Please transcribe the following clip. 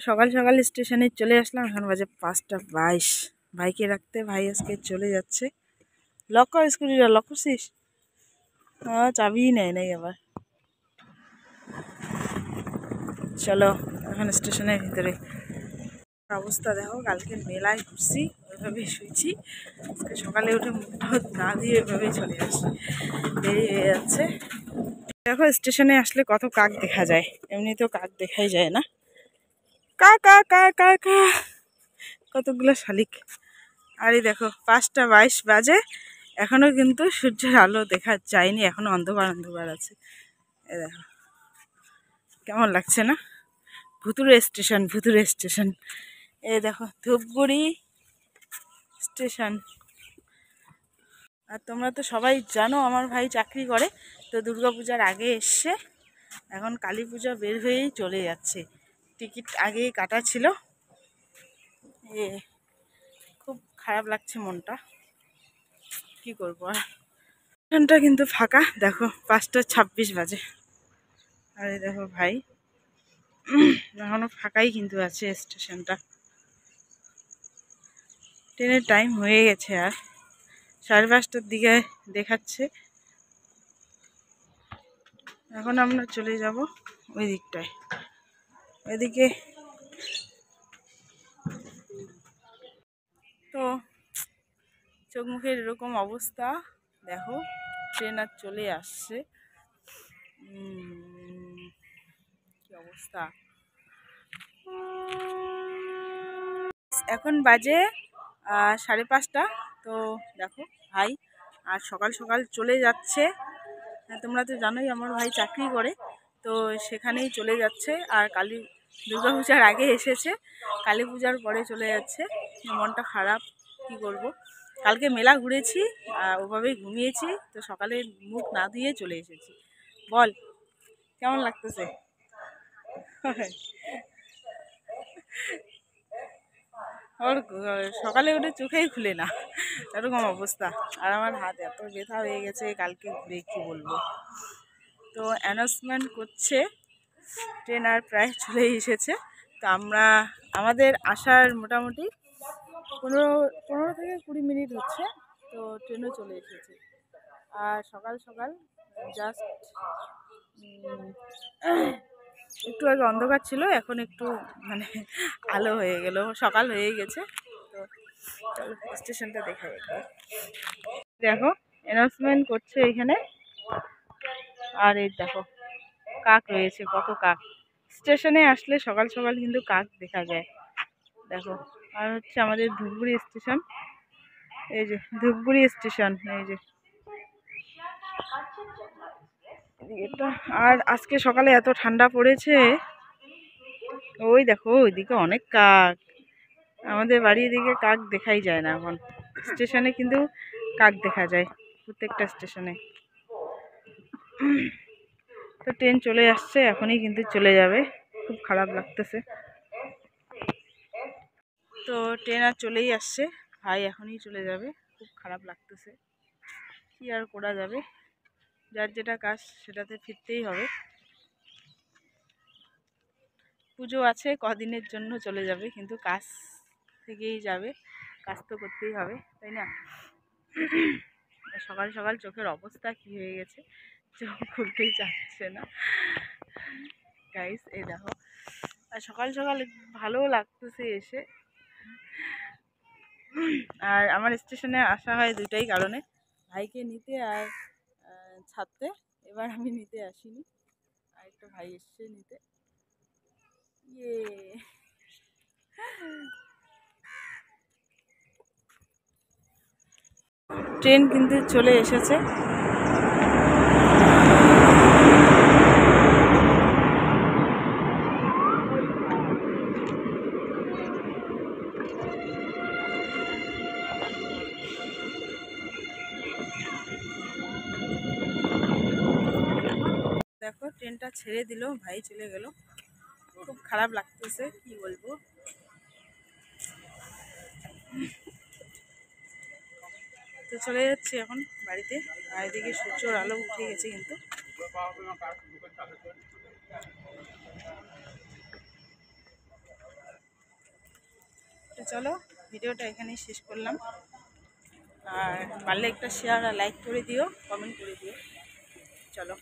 সকাল সকাল স্টেশনে চলে আসলাম। এখন বাজে 5:22। ভাইকে রাখতে ভাই আজকে চলে যাচ্ছে। লক কর, স্কুটিটা লক করছিস? চাবি নেয় নাই আবার। চলো এখন স্টেশনের ভিতরে। অবস্থা দেখো, কালকে মেলায় ঘুরছি, ওইভাবেই শুয়েছি। আজকে সকালে উঠে মুখ না দিয়ে ওইভাবেই চলে আসি, দেরি হয়ে যাচ্ছে। দেখো স্টেশনে আসলে কত কাক দেখা যায়, এমনি তো কাক দেখাই যায় না। কা কা কা কা কা, কতগুলো শালিক। আর এই দেখো 5:22 বাজে, এখনো কিন্তু সূর্যের আলো দেখা যায়নি, এখনো অন্ধকার অন্ধকার আছে। এ দেখো কেমন লাগছে না, ভুতুরে স্টেশন ভুতুরে স্টেশন। এই দেখো ধূপগুড়ি স্টেশন। আর তোমরা তো সবাই জানো আমার ভাই চাকরি করে, তো দুর্গাপূজার আগে এসছে, এখন কালী পূজা বের হয়েই চলে যাচ্ছে। টিকিট আগেই কাটা ছিল। এ খুব খারাপ লাগছে মনটা, কি করবো আর। স্টেশনটা কিন্তু ফাঁকা, দেখো 5:26 বাজে। আর এই দেখো ভাই, এখনো ফাঁকাই কিন্তু আছে স্টেশনটা। ট্রেনের টাইম হয়ে গেছে, আর 5:30টার দিকে দেখাচ্ছে। এখন আমরা চলে যাব ওই দিকটায়, ওইদিকে। তো চোখ মুখের এরকম অবস্থা, দেখো ট্রেন আর চলে আসছে। কি অবস্থা। এখন বাজে 5:30। তো দেখো ভাই আর সকাল সকাল চলে যাচ্ছে। তোমরা তো জানোই আমার ভাই চাকরি করে, তো সেখানেই চলে যাচ্ছে। আর দুর্গা পূজার আগে এসেছে, কালী পূজার পরে চলে যাচ্ছে। মনটা খারাপ, কি করব। কালকে মেলা ঘুরেছি, ওভাবেই ঘুমিয়েছি, তো সকালে মুখ না ধুয়ে চলে এসেছি। বল কেমন লাগতেছে? ওর সকালে উঠে চোখেই খুলে না, এরকম অবস্থা। আর আমার হাত এত ব্যথা হয়ে গেছে কালকে ঘুরে, কি বলবো। তো অ্যানাউন্সমেন্ট করছে ট্রেন আর প্রায় চলে এসেছে। তো আমাদের আসার মোটামুটি 15 থেকে 20 মিনিট হচ্ছে, তো ট্রেনও চলে এসেছে। আর সকাল সকাল জাস্ট একটু আগে অন্ধকার ছিল, এখন একটু মানে আলো হয়ে গেল, সকাল হয়ে গেছে। তো চলো স্টেশনটা দেখা যাবে। দেখো অ্যানাউন্সমেন্ট করছে এখানে, আর এই দেখো কাক রয়েছে, কত কাক। স্টেশনে আসলে সকাল সকাল কিন্তু কাক দেখা যায়, দেখো। আর হচ্ছে আমাদের ধূপগুড়ি স্টেশন, এই যে ধূপগুড়ি স্টেশন, এই যে এটা। আর আজকে সকালে এত ঠান্ডা পড়েছে, ওই দেখো ওইদিকে অনেক কাক। আমাদের বাড়ির দিকে কাক দেখাই যায় না এখন, স্টেশনে কিন্তু কাক দেখা যায় প্রত্যেকটা স্টেশনে। তো ট্রেন চলে আসছে, এখনই কিন্তু চলে যাবে, খুব খারাপ লাগতেছে। তো ট্রেন আর চলেই আসছে, ভাই এখনই চলে যাবে, খুব খারাপ লাগতেছে। কি আর করা যাবে, যার যেটা কাজ সেটাতে ফিরতেই হবে। পুজো আছে, কদিনের জন্য চলে যাবে, কিন্তু কাজ থেকেই যাবে, কাজ তো করতেই হবে, তাই না? সকাল সকাল চোখের অবস্থা কি হয়ে গেছে, চোখ খুলতেই চাচ্ছে না গাইস, এই দেখো। আর সকাল সকাল ভালো লাগতেছে এসে। আর আমার স্টেশনে আসা হয় দুইটাই কারণে, ভাইকে নিতে আর ছাড়তে। এবার আমি নিতে আসিনি, আর একটা ভাই এসছে নিতে। ইয়ে ট্রেন কিন্তু চলে এসেছে। দেখো ট্রেনটা ছেড়ে দিল, ভাই চলে গেল, খুব খারাপ লাগতেছে, কি বলবো। তো চলে যাচ্ছি এখন বাড়িতে। আর এদিকে সূর্যের আলো উঠে গেছে কিন্তু। চলো ভিডিওটা এখানেই শেষ করলাম। আর পারলে একটা শেয়ার আর লাইক করে দিও, কমেন্ট করে দিও। চলো।